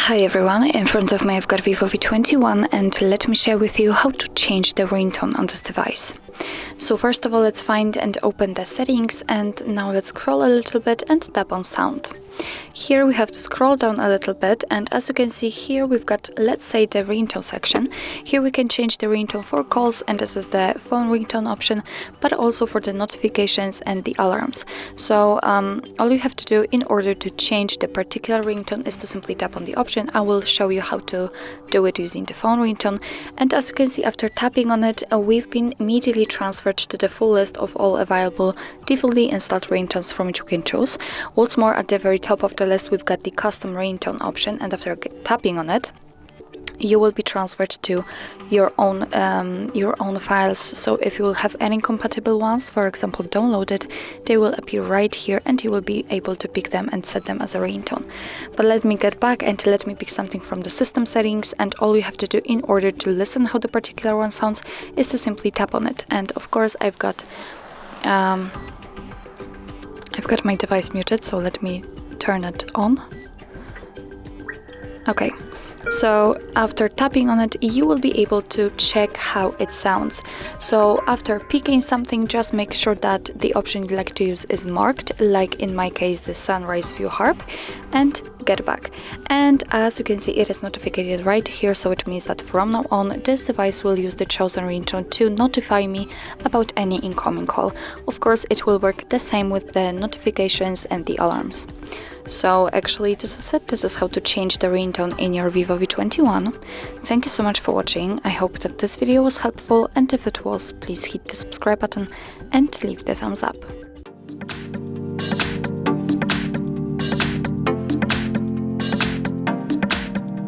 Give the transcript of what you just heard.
Hi everyone, in front of me I've got Vivo V21 and let me share with you how to change the ringtone on this device. So first of all, let's find and open the settings, and now let's scroll a little bit and tap on sound. Here we have to scroll down a little bit, and as you can see here we've got, let's say, the ringtone section. Here we can change the ringtone for calls, and this is the phone ringtone option, but also for the notifications and the alarms. So all you have to do in order to change the particular ringtone is to simply tap on the option. I will show you how to do it using the phone ringtone, and as you can see, after tapping on it, we've been immediately transferred to the full list of all available defaultly installed ringtones from which you can choose. What's more, at the very top of the list we've got the custom ringtone option, and after tapping on it you will be transferred to your own files. So if you will have any compatible ones, for example downloaded, they will appear right here and you will be able to pick them and set them as a ringtone. But let me get back and let me pick something from the system settings, and all you have to do in order to listen how the particular one sounds is to simply tap on it. And of course I've got my device muted, so let me turn it on. Okay. So after tapping on it, you will be able to check how it sounds. So after picking something, just make sure that the option you'd like to use is marked, like in my case the Sunrise View Harp, and get back. And as you can see, it is notified right here, so it means that from now on this device will use the chosen ringtone to notify me about any incoming call. Of course, it will work the same with the notifications and the alarms. So actually this is it. This is how to change the ringtone in your Vivo V21. Thank you so much for watching. I hope that this video was helpful, and if it was, please hit the subscribe button and leave the thumbs up.